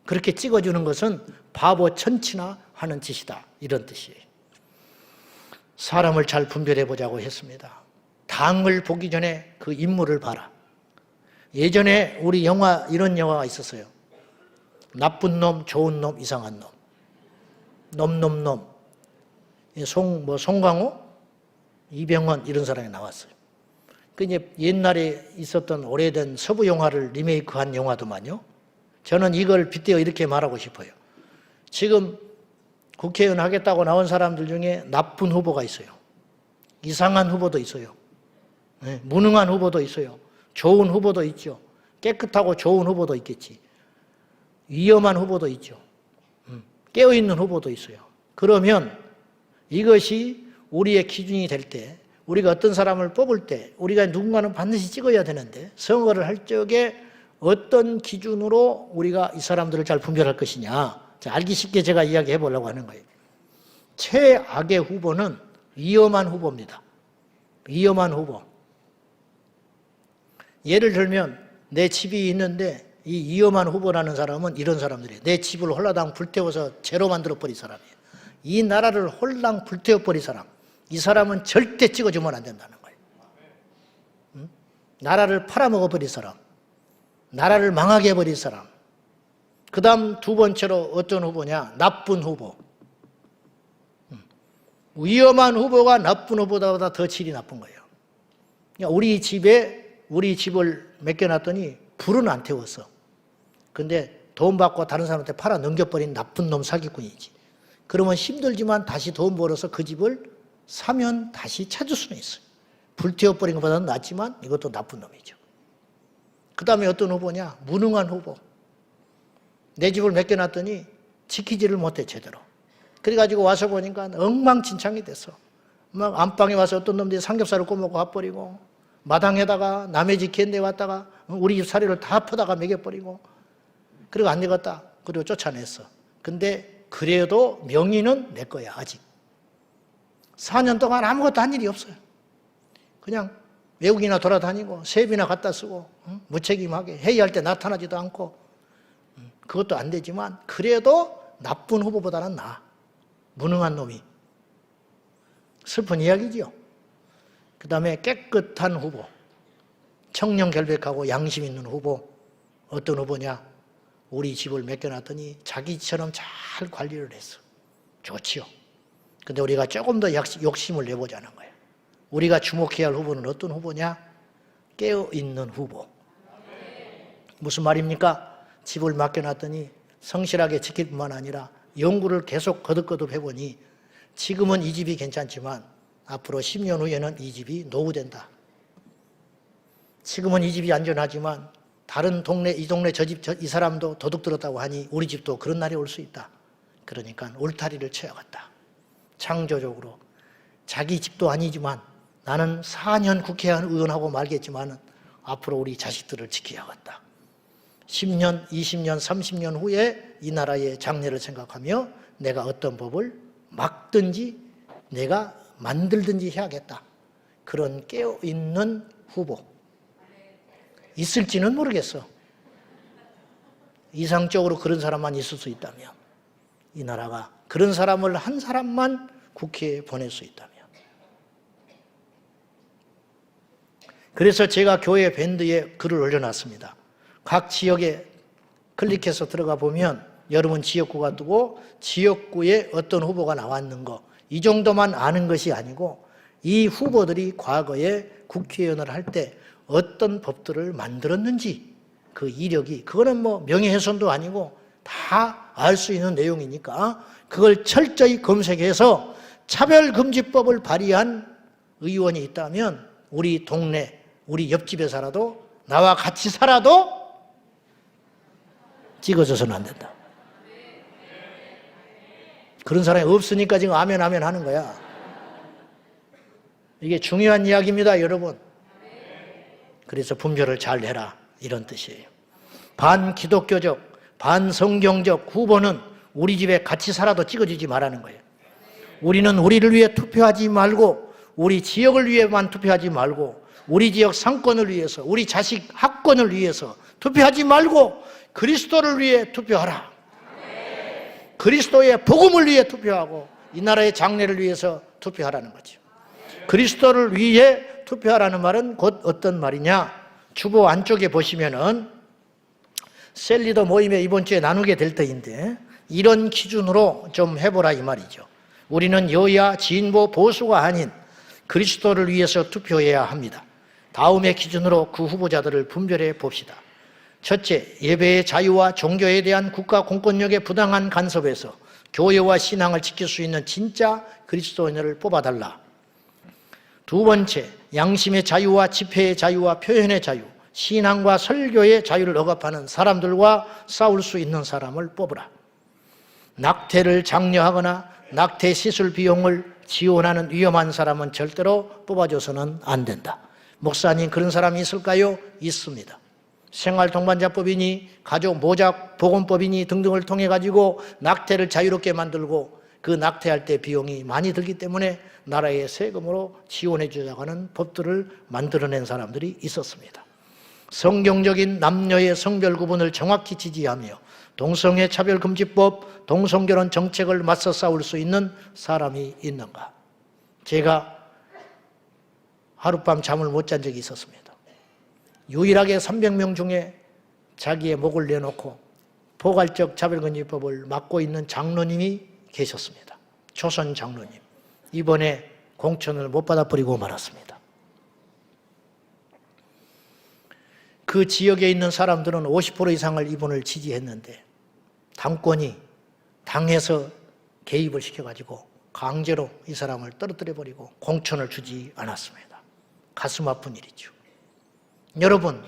그렇게 찍어주는 것은 바보 천치나 하는 짓이다, 이런 뜻이에요. 사람을 잘 분별해 보자고 했습니다. 당을 보기 전에 그 인물을 봐라. 예전에 우리 영화, 이런 영화가 있었어요. 나쁜 놈, 좋은 놈, 이상한 놈. 놈. 송강호, 이병헌 이런 사람이 나왔어요. 그 이제 옛날에 있었던 오래된 서부 영화를 리메이크한 영화도만요. 저는 이걸 빗대어 이렇게 말하고 싶어요. 지금 국회의원 하겠다고 나온 사람들 중에 나쁜 후보가 있어요. 이상한 후보도 있어요. 무능한 후보도 있어요. 좋은 후보도 있죠. 깨끗하고 좋은 후보도 있겠지. 위험한 후보도 있죠. 깨어있는 후보도 있어요. 그러면 이것이 우리의 기준이 될 때, 우리가 어떤 사람을 뽑을 때 우리가 누군가는 반드시 찍어야 되는데 선거를 할 적에 어떤 기준으로 우리가 이 사람들을 잘 분별할 것이냐. 자, 알기 쉽게 제가 이야기해 보려고 하는 거예요. 최악의 후보는 위험한 후보입니다. 위험한 후보. 예를 들면 내 집이 있는데 이 위험한 후보라는 사람은 이런 사람들이에요. 내 집을 홀라당 불태워서 죄로 만들어버린 사람이에요. 이 나라를 홀랑 불태워버린 사람. 이 사람은 절대 찍어주면 안 된다는 거예요. 나라를 팔아먹어버린 사람. 나라를 망하게 해버린 사람. 그 다음 두 번째로 어떤 후보냐? 나쁜 후보. 위험한 후보가 나쁜 후보보다 더 질이 나쁜 거예요. 우리 집을 맡겨놨더니 불은 안 태웠어. 근데 돈 받고 다른 사람한테 팔아 넘겨버린 나쁜 놈 사기꾼이지. 그러면 힘들지만 다시 돈 벌어서 그 집을 사면 다시 찾을 수는 있어요. 불태워버린 것보다는 낫지만 이것도 나쁜 놈이죠. 그 다음에 어떤 후보냐? 무능한 후보. 내 집을 맡겨놨더니 지키지를 못해 제대로. 그래가지고 와서 보니까 엉망진창이 됐어. 막 안방에 와서 어떤 놈들이 삼겹살을 꼬먹고 가버리고 마당에다가 남의 집 갠데 왔다가 우리 집 사료를 다 퍼다가 먹여버리고, 그리고 안 되겠다. 그리고 쫓아냈어. 근데 그래도 명의는 내 거야 아직. 4년 동안 아무것도 한 일이 없어요. 그냥 외국이나 돌아다니고 세비나 갖다 쓰고 무책임하게 회의할 때 나타나지도 않고, 그것도 안 되지만 그래도 나쁜 후보보다는 나아. 무능한 놈이. 슬픈 이야기지요. 그 다음에 깨끗한 후보. 청렴결백하고 양심 있는 후보. 어떤 후보냐? 우리 집을 맡겨놨더니 자기처럼 잘 관리를 했어. 좋지요. 근데 우리가 조금 더 욕심을 내보자는 거예요. 우리가 주목해야 할 후보는 어떤 후보냐? 깨어있는 후보. 무슨 말입니까? 집을 맡겨놨더니 성실하게 지킬 뿐만 아니라 연구를 계속 거듭거듭 해보니 지금은 이 집이 괜찮지만 앞으로 10년 후에는 이 집이 노후된다. 지금은 이 집이 안전하지만 다른 동네, 이 동네 저 집, 이 사람도 도둑 들었다고 하니 우리 집도 그런 날이 올 수 있다. 그러니까 울타리를 쳐야겠다. 창조적으로 자기 집도 아니지만 나는 4년 국회의원하고 말겠지만 앞으로 우리 자식들을 지켜야겠다. 10년, 20년, 30년 후에 이 나라의 장래를 생각하며 내가 어떤 법을 막든지 내가 만들든지 해야겠다. 그런 깨어있는 후보 있을지는 모르겠어. 이상적으로 그런 사람만 있을 수 있다면, 이 나라가 그런 사람을 한 사람만 국회에 보낼 수 있다면. 그래서 제가 교회 밴드에 글을 올려놨습니다. 각 지역에 클릭해서 들어가 보면 여러분 지역구가 뜨고 지역구에 어떤 후보가 나왔는 이 정도만 아는 것이 아니고 이 후보들이 과거에 국회의원을 할 때 어떤 법들을 만들었는지 그 이력이, 그거는 뭐 명예훼손도 아니고 다 알 수 있는 내용이니까 그걸 철저히 검색해서 차별금지법을 발의한 의원이 있다면 우리 동네, 우리 옆집에 살아도 나와 같이 살아도 찍어줘서는 안 된다. 그런 사람이 없으니까 지금 아멘 아멘 하는 거야. 이게 중요한 이야기입니다, 여러분. 그래서 분별을 잘 해라, 이런 뜻이에요. 반기독교적, 반성경적 후보는 우리 집에 같이 살아도 찍어주지 말라는 거예요. 우리는 우리를 위해 투표하지 말고 우리 지역을 위해만 투표하지 말고 우리 지역 상권을 위해서, 우리 자식 학권을 위해서 투표하지 말고 그리스도를 위해 투표하라. 그리스도의 복음을 위해 투표하고 이 나라의 장래를 위해서 투표하라는 거죠. 그리스도를 위해 투표하라는 말은 곧 어떤 말이냐? 주보 안쪽에 보시면은 셀리더 모임에 이번 주에 나누게 될 때인데 이런 기준으로 좀 해보라 이 말이죠. 우리는 여야, 진보, 보수가 아닌 그리스도를 위해서 투표해야 합니다. 다음의 기준으로 그 후보자들을 분별해 봅시다. 첫째, 예배의 자유와 종교에 대한 국가 공권력의 부당한 간섭에서 교회와 신앙을 지킬 수 있는 진짜 그리스도인을 뽑아달라. 두 번째, 양심의 자유와 집회의 자유와 표현의 자유, 신앙과 설교의 자유를 억압하는 사람들과 싸울 수 있는 사람을 뽑으라. 낙태를 장려하거나 낙태 시술 비용을 지원하는 위험한 사람은 절대로 뽑아줘서는 안 된다. 목사님, 그런 사람이 있을까요? 있습니다. 생활동반자법이니 가족 모자보건법이니 등등을 통해 가지고 낙태를 자유롭게 만들고 그 낙태할 때 비용이 많이 들기 때문에 나라의 세금으로 지원해 주자고 하는 법들을 만들어낸 사람들이 있었습니다. 성경적인 남녀의 성별 구분을 정확히 지지하며 동성애 차별금지법, 동성결혼 정책을 맞서 싸울 수 있는 사람이 있는가? 제가 하룻밤 잠을 못 잔 적이 있었습니다. 유일하게 300명 중에 자기의 목을 내놓고 포괄적 차별금지법을 맡고 있는 장로님이 계셨습니다. 조선 장로님. 이번에 공천을 못 받아버리고 말았습니다. 그 지역에 있는 사람들은 50% 이상을 이분을 지지했는데 당권이 당에서 개입을 시켜가지고 강제로 이 사람을 떨어뜨려버리고 공천을 주지 않았습니다. 가슴 아픈 일이죠. 여러분,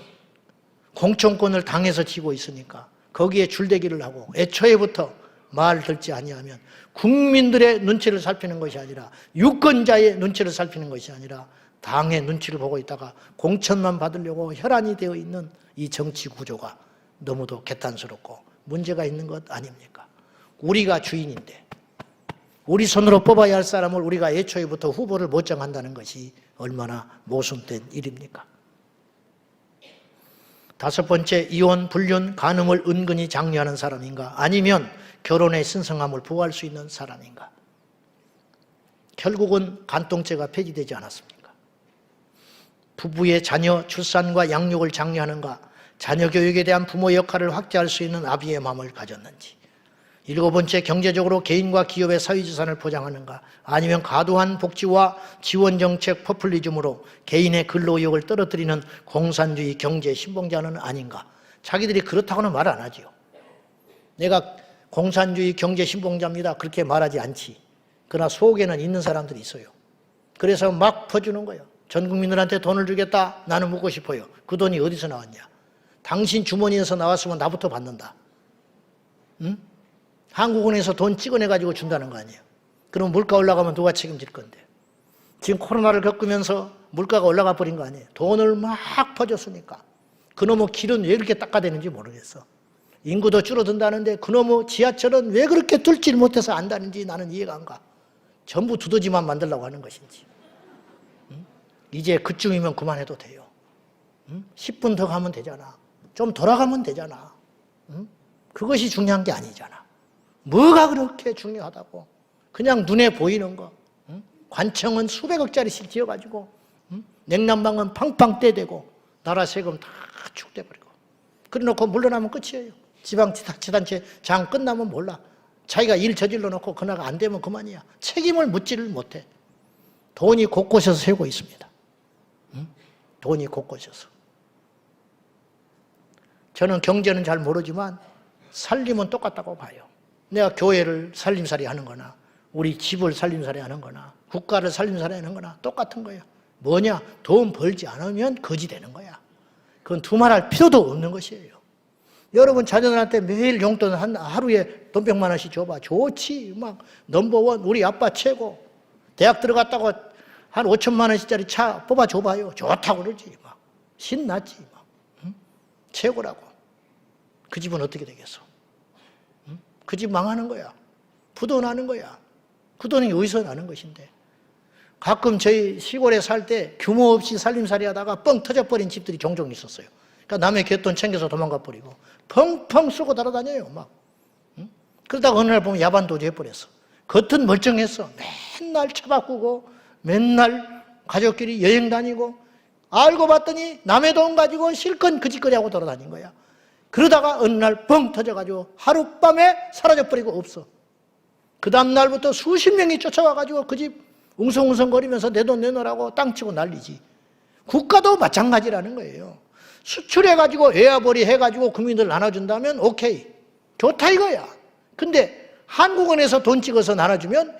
공천권을 당에서 쥐고 있으니까 거기에 줄대기를 하고 애초에부터 말 듣지 아니하면 국민들의 눈치를 살피는 것이 아니라 유권자의 눈치를 살피는 것이 아니라 당의 눈치를 보고 있다가 공천만 받으려고 혈안이 되어 있는 이 정치 구조가 너무도 개탄스럽고 문제가 있는 것 아닙니까? 우리가 주인인데 우리 손으로 뽑아야 할 사람을 우리가 애초에부터 후보를 못 정한다는 것이 얼마나 모순된 일입니까? 다섯 번째, 이혼, 불륜, 간음을 은근히 장려하는 사람인가? 아니면 결혼의 신성함을 보호할 수 있는 사람인가? 결국은 간통죄가 폐지되지 않았습니까? 부부의 자녀, 출산과 양육을 장려하는가? 자녀 교육에 대한 부모 역할을 확대할 수 있는 아비의 마음을 가졌는지? 일곱 번째, 경제적으로 개인과 기업의 사회재산을 보장하는가? 아니면 과도한 복지와 지원정책 포퓰리즘으로 개인의 근로의욕을 떨어뜨리는 공산주의 경제 신봉자는 아닌가? 자기들이 그렇다고는 말 안 하지요. 내가 공산주의 경제 신봉자입니다. 그렇게 말하지 않지. 그러나 속에는 있는 사람들이 있어요. 그래서 막 퍼주는 거예요. 전 국민들한테 돈을 주겠다. 나는 묻고 싶어요. 그 돈이 어디서 나왔냐? 당신 주머니에서 나왔으면 나부터 받는다. 응? 한국은행에서 돈 찍어내가지고 준다는 거 아니에요. 그럼 물가 올라가면 누가 책임질 건데. 지금 코로나를 겪으면서 물가가 올라가 버린 거 아니에요. 돈을 막 퍼줬으니까. 그놈의 길은 왜 이렇게 닦아대는지 모르겠어. 인구도 줄어든다는데 그놈의 지하철은 왜 그렇게 뚫지를 못해서 안 다는지 나는 이해가 안 가. 전부 두더지만 만들려고 하는 것인지. 응? 이제 그쯤이면 그만해도 돼요. 응? 10분 더 가면 되잖아. 좀 돌아가면 되잖아. 응? 그것이 중요한 게 아니잖아. 뭐가 그렇게 중요하다고. 그냥 눈에 보이는 거. 응? 관청은 수백억짜리씩 지어가지고 냉난방은 팡팡 떼대고 나라 세금 다 축대버리고 그래놓고 물러나면 끝이에요. 지방자치단체 장 끝나면 몰라. 자기가 일 저질러 놓고 그나가 안 되면 그만이야. 책임을 묻지를 못해. 돈이 곳곳에서 새고 있습니다. 응? 돈이 곳곳에서. 저는 경제는 잘 모르지만 살림은 똑같다고 봐요. 내가 교회를 살림살이 하는 거나 우리 집을 살림살이 하는 거나 국가를 살림살이 하는 거나 똑같은 거예요. 뭐냐? 돈 벌지 않으면 거지 되는 거야. 그건 두말할 필요도 없는 것이에요. 여러분 자녀들한테 매일 용돈 하루에 돈 100만 원씩 줘봐. 좋지. 막 넘버원 우리 아빠 최고. 대학 들어갔다고 한 5천만 원씩짜리 차 뽑아 줘봐요. 좋다고 그러지. 막 신났지. 막. 응? 최고라고. 그 집은 어떻게 되겠어? 응? 그 집 망하는 거야. 부도 나는 거야. 그 돈이 어디서 나는 것인데. 가끔 저희 시골에 살 때 규모 없이 살림살이 하다가 뻥 터져버린 집들이 종종 있었어요. 그러니까 남의 갯돈 챙겨서 도망가 버리고 펑펑 쓰고 돌아다녀요. 막. 응? 그러다가 어느 날 보면 야반도주 해버렸어. 겉은 멀쩡했어. 맨날 차 바꾸고 맨날 가족끼리 여행 다니고 알고 봤더니 남의 돈 가지고 실컷 그 짓거리 하고 돌아다닌 거야. 그러다가 어느 날 뻥 터져가지고 하룻밤에 사라져버리고 없어. 그 다음 날부터 수십 명이 쫓아와가지고 그 집 웅성웅성거리면서 내 돈 내놓으라고 땅치고 난리지. 국가도 마찬가지라는 거예요. 수출해가지고 에어벌이 해가지고 국민들 나눠준다면 오케이. 좋다 이거야. 근데 한국은행에서 돈 찍어서 나눠주면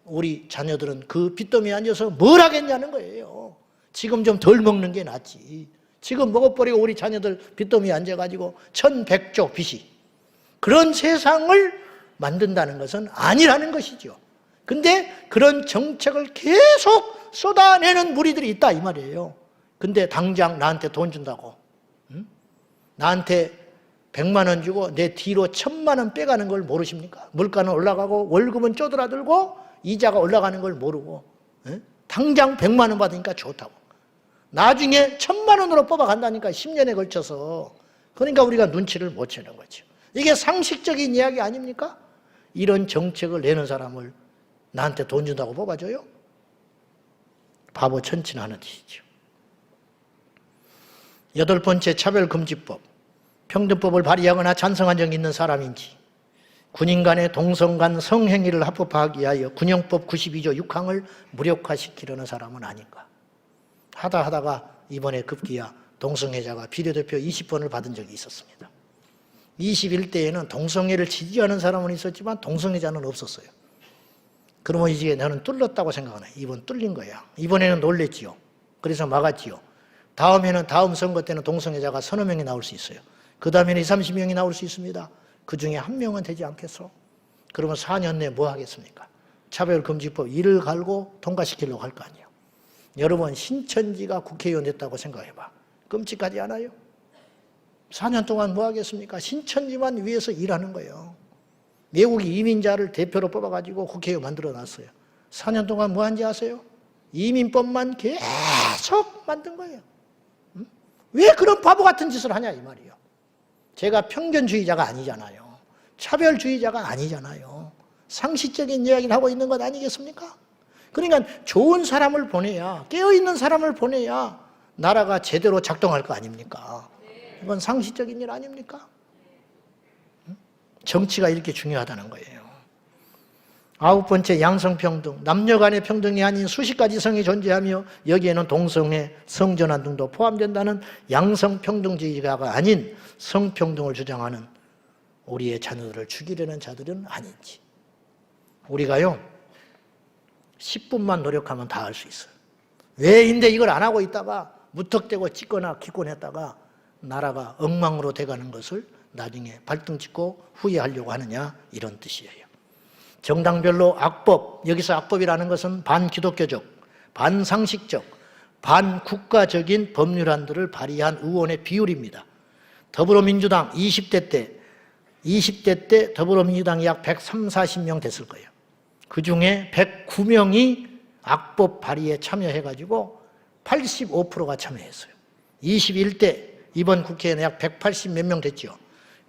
우리 자녀들은 그 빚더미에 앉아서 뭘 하겠냐는 거예요. 지금 좀 덜 먹는 게 낫지. 지금 먹어버리고 우리 자녀들 빚더미에 앉아가지고 1100조 빚이. 그런 세상을 만든다는 것은 아니라는 것이죠. 근데 그런 정책을 계속 쏟아내는 무리들이 있다 이 말이에요. 근데 당장 나한테 돈 준다고. 응? 나한테 100만 원 주고 내 뒤로 1000만 원 빼가는 걸 모르십니까? 물가는 올라가고 월급은 쪼들어들고 이자가 올라가는 걸 모르고 응? 당장 100만 원 받으니까 좋다고. 나중에 1000만 원으로 뽑아간다니까 10년에 걸쳐서. 그러니까 우리가 눈치를 못 채는 거죠. 이게 상식적인 이야기 아닙니까? 이런 정책을 내는 사람을 나한테 돈 준다고 뽑아줘요? 바보 천치나 하는 짓이죠. 8번째 차별금지법. 평등법을 발의하거나 찬성한 적이 있는 사람인지 군인 간의 동성 간 성행위를 합법화하기 위하여 군형법 92조 6항을 무력화시키려는 사람은 아닌가. 하다가 이번에 급기야 동성애자가 비례대표 20번을 받은 적이 있었습니다. 21대에는 동성애를 지지하는 사람은 있었지만 동성애자는 없었어요. 그러면 이제 나는 뚫렸다고 생각하네. 이번 뚫린 거야. 이번에는 놀랬지요. 그래서 막았지요. 다음에는 다음 선거 때는 동성애자가 서너 명이 나올 수 있어요. 그 다음에는 20, 30명이 나올 수 있습니다. 그 중에 한 명은 되지 않겠어? 그러면 4년 내에 뭐 하겠습니까? 차별금지법 이를 갈고 통과시키려고 할 거 아니에요. 여러분 신천지가 국회의원 됐다고 생각해봐. 끔찍하지 않아요? 4년 동안 뭐 하겠습니까? 신천지만 위해서 일하는 거예요. 외국이 이민자를 대표로 뽑아가지고 국회의원 만들어놨어요. 4년 동안 뭐 한지 아세요? 이민법만 계속 만든 거예요. 응? 왜 그런 바보 같은 짓을 하냐 이 말이에요. 제가 편견주의자가 아니잖아요. 차별주의자가 아니잖아요. 상식적인 이야기를 하고 있는 것 아니겠습니까? 그러니까 좋은 사람을 보내야, 깨어있는 사람을 보내야 나라가 제대로 작동할 거 아닙니까? 이건 상식적인 일 아닙니까? 정치가 이렇게 중요하다는 거예요. 9번째 양성평등. 남녀 간의 평등이 아닌 수십 가지 성이 존재하며 여기에는 동성애, 성전환 등도 포함된다는 양성평등주의자가 아닌 성평등을 주장하는 우리의 자녀들을 죽이려는 자들은 아닌지. 우리가요 10분만 노력하면 다 할 수 있어요. 왜인데 이걸 안 하고 있다가 무턱대고 찍거나 기권했다가 나라가 엉망으로 돼가는 것을 나중에 발등 찍고 후회하려고 하느냐, 이런 뜻이에요. 정당별로 악법, 여기서 악법이라는 것은 반기독교적, 반상식적, 반국가적인 법률안들을 발의한 의원의 비율입니다. 더불어민주당 20대 때 더불어민주당이 약 130~140명 됐을 거예요. 그 중에 109명이 악법 발의에 참여해가지고 85%가 참여했어요. 21대 이번 국회에는 약 180 몇 명 됐죠.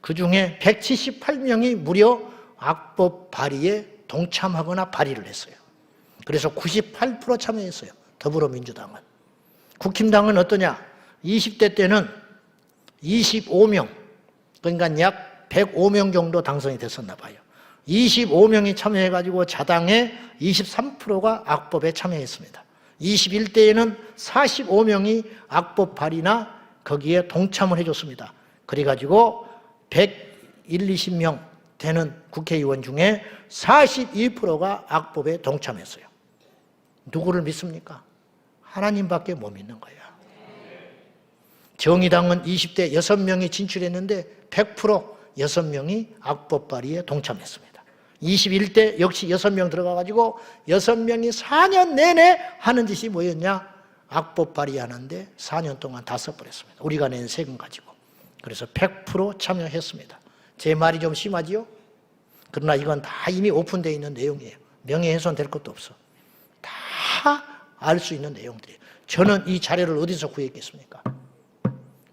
그 중에 178명이 무려 악법 발의에 동참하거나 발의를 했어요. 그래서 98% 참여했어요. 더불어민주당은. 국힘당은 어떠냐? 20대 때는 25명, 그러니까 약 105명 정도 당선이 됐었나 봐요. 25명이 참여해가지고 자당의 23%가 악법에 참여했습니다. 21대에는 45명이 악법 발의나 거기에 동참을 해줬습니다. 그래가지고 120명 되는 국회의원 중에 42%가 악법에 동참했어요. 누구를 믿습니까? 하나님밖에 못 믿는 거야. 정의당은 20대 6명이 진출했는데 100% 6명이 악법 발의에 동참했습니다. 21대 역시 6명 들어가가지고 6명이 4년 내내 하는 짓이 뭐였냐? 악법 발의하는데 4년 동안 다 써버렸습니다. 우리가 낸 세금 가지고. 그래서 100% 참여했습니다. 제 말이 좀 심하지요? 그러나 이건 다 이미 오픈되어 있는 내용이에요. 명예훼손 될 것도 없어. 다 알 수 있는 내용들이에요. 저는 이 자료를 어디서 구했겠습니까?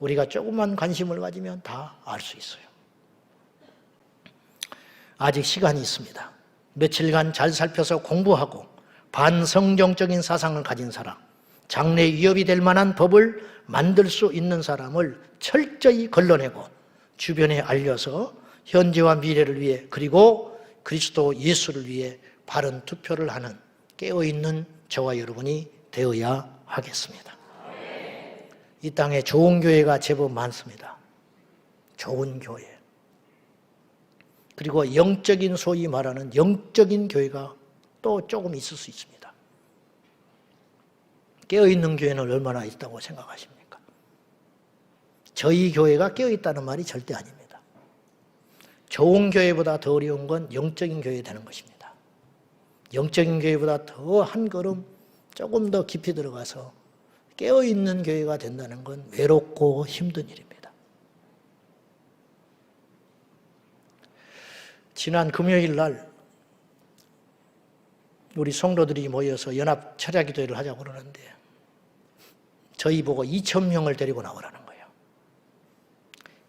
우리가 조금만 관심을 가지면 다 알 수 있어요. 아직 시간이 있습니다. 며칠간 잘 살펴서 공부하고 반성경적인 사상을 가진 사람, 장래 위협이 될 만한 법을 만들 수 있는 사람을 철저히 걸러내고 주변에 알려서 현재와 미래를 위해, 그리고 그리스도 예수를 위해 바른 투표를 하는 깨어있는 저와 여러분이 되어야 하겠습니다. 이 땅에 좋은 교회가 제법 많습니다. 좋은 교회. 그리고 영적인, 소위 말하는 영적인 교회가 또 조금 있을 수 있습니다. 깨어있는 교회는 얼마나 있다고 생각하십니까? 저희 교회가 깨어있다는 말이 절대 아닙니다. 좋은 교회보다 더 어려운 건 영적인 교회 되는 것입니다. 영적인 교회보다 더 한 걸음 조금 더 깊이 들어가서 깨어있는 교회가 된다는 건 외롭고 힘든 일입니다. 지난 금요일 날 우리 성도들이 모여서 연합 철야기도회를 하자고 그러는데 저희 보고 2,000명을 데리고 나오라는 거예요.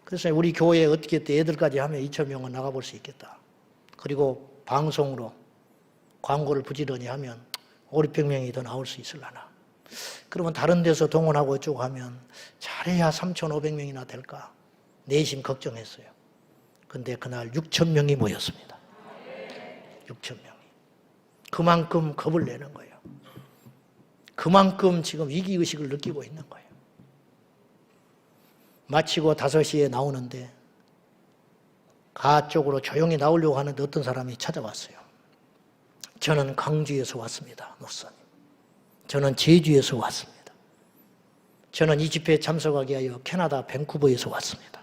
그래서 우리 교회에 어떻게 애들까지 하면 2,000명은 나가볼 수 있겠다. 그리고 방송으로 광고를 부지런히 하면 500~600명이 더 나올 수 있으려나. 그러면 다른 데서 동원하고 어쩌고 하면 잘해야 3,500명이나 될까 내심 걱정했어요. 근데 그날 6,000명이 모였습니다. 6,000명이. 그만큼 겁을 내는 거예요. 그만큼 지금 위기의식을 느끼고 있는 거예요. 마치고 5시에 나오는데 가 쪽으로 조용히 나오려고 하는데 어떤 사람이 찾아왔어요. 저는 광주에서 왔습니다, 목사님. 저는 제주에서 왔습니다. 저는 이 집회에 참석하기 위하여 캐나다 밴쿠버에서 왔습니다.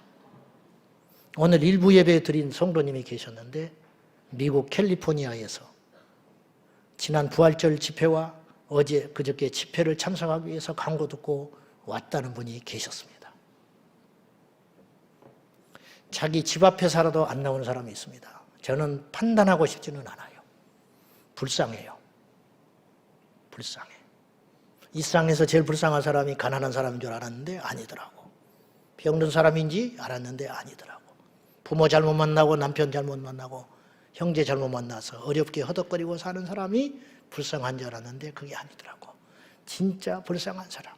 오늘 일부 예배 드린 성도님이 계셨는데 미국 캘리포니아에서 지난 부활절 집회와 어제 그저께 집회를 참석하기 위해서 광고 듣고 왔다는 분이 계셨습니다. 자기 집 앞에 살아도 안 나오는 사람이 있습니다. 저는 판단하고 싶지는 않아요. 불쌍해요. 불쌍해. 이 세상에서 제일 불쌍한 사람이 가난한 사람인 줄 알았는데 아니더라고. 병든 사람인지 알았는데 아니더라고. 부모 잘못 만나고 남편 잘못 만나고 형제 잘못 만나서 어렵게 허덕거리고 사는 사람이 불쌍한 줄 알았는데 그게 아니더라고. 진짜 불쌍한 사람.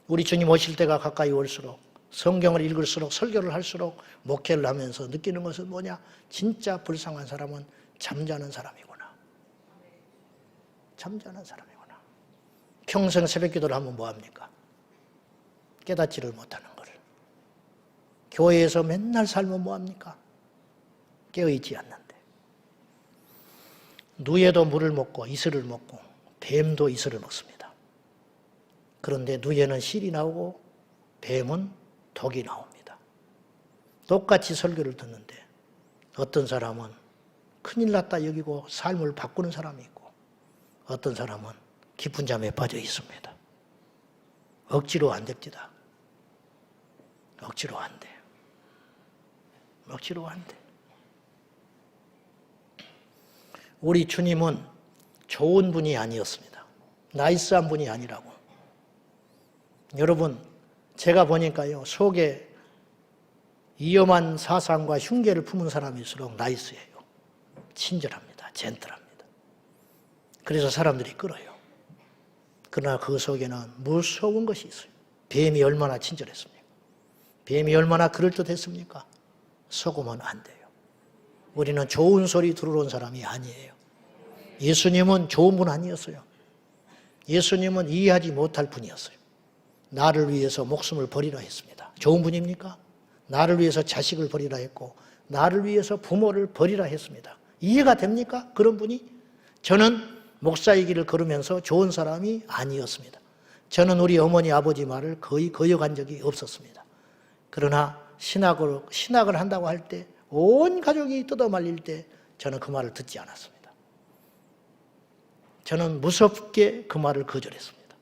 우리 주님 오실 때가 가까이 올수록 성경을 읽을수록 설교를 할수록 목회를 하면서 느끼는 것은 뭐냐? 진짜 불쌍한 사람은 잠자는 사람이구나. 잠자는 사람이구나. 평생 새벽 기도를 하면 뭐합니까? 깨닫지를 못하는 거를. 교회에서 맨날 살면 뭐합니까? 깨어있지 않는데. 누에도 물을 먹고 이슬을 먹고 뱀도 이슬을 먹습니다. 그런데 누에는 실이 나오고 뱀은 독이 나옵니다. 똑같이 설교를 듣는데 어떤 사람은 큰일 났다 여기고 삶을 바꾸는 사람이 있고 어떤 사람은 깊은 잠에 빠져 있습니다. 억지로 안 됩니다. 억지로 안 돼. 억지로 안 돼. 우리 주님은 좋은 분이 아니었습니다. 나이스한 분이 아니라고. 여러분, 제가 보니까요, 속에 위험한 사상과 흉계를 품은 사람일수록 나이스해요. 친절합니다. 젠틀합니다. 그래서 사람들이 끌어요. 그러나 그 속에는 무서운 것이 있어요. 뱀이 얼마나 친절했습니까? 뱀이 얼마나 그럴듯했습니까? 속으면 안 돼요. 우리는 좋은 소리 들으러 온 사람이 아니에요. 예수님은 좋은 분 아니었어요. 예수님은 이해하지 못할 분이었어요. 나를 위해서 목숨을 버리라 했습니다. 좋은 분입니까? 나를 위해서 자식을 버리라 했고 나를 위해서 부모를 버리라 했습니다. 이해가 됩니까? 그런 분이? 저는 목사의 길을 걸으면서 좋은 사람이 아니었습니다. 저는 우리 어머니 아버지 말을 거의 거역한 적이 없었습니다. 그러나 신학을 한다고 할 때 온 가족이 뜯어말릴 때 저는 그 말을 듣지 않았습니다. 저는 무섭게 그 말을 거절했습니다.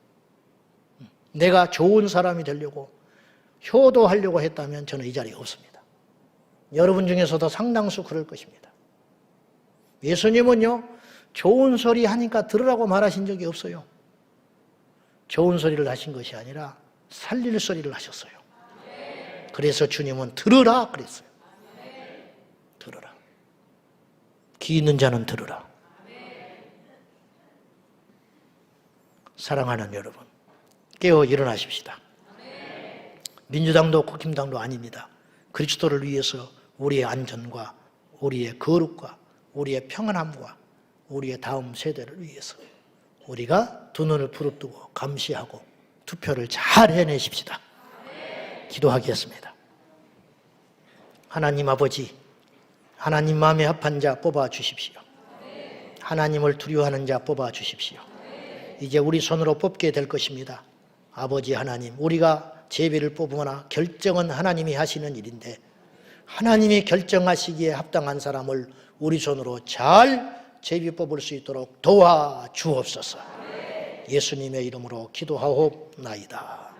내가 좋은 사람이 되려고 효도하려고 했다면 저는 이 자리에 없습니다. 여러분 중에서도 상당수 그럴 것입니다. 예수님은요, 좋은 소리 하니까 들으라고 말하신 적이 없어요. 좋은 소리를 하신 것이 아니라 살릴 소리를 하셨어요. 그래서 주님은 들으라 그랬어요. 들으라. 귀 있는 자는 들으라. 사랑하는 여러분, 깨어 일어나십시다. 민주당도 국힘당도 아닙니다. 그리스도를 위해서 우리의 안전과 우리의 거룩과 우리의 평안함과 우리의 다음 세대를 위해서 우리가 두 눈을 부릅뜨고 감시하고 투표를 잘 해내십시다. 기도하겠습니다. 하나님 아버지, 하나님 마음에 합한 자 뽑아 주십시오. 하나님을 두려워하는 자 뽑아 주십시오. 이제 우리 손으로 뽑게 될 것입니다. 아버지 하나님, 우리가 제비를 뽑거나 결정은 하나님이 하시는 일인데 하나님이 결정하시기에 합당한 사람을 우리 손으로 잘 제비 뽑을 수 있도록 도와주옵소서. 예수님의 이름으로 기도하옵나이다.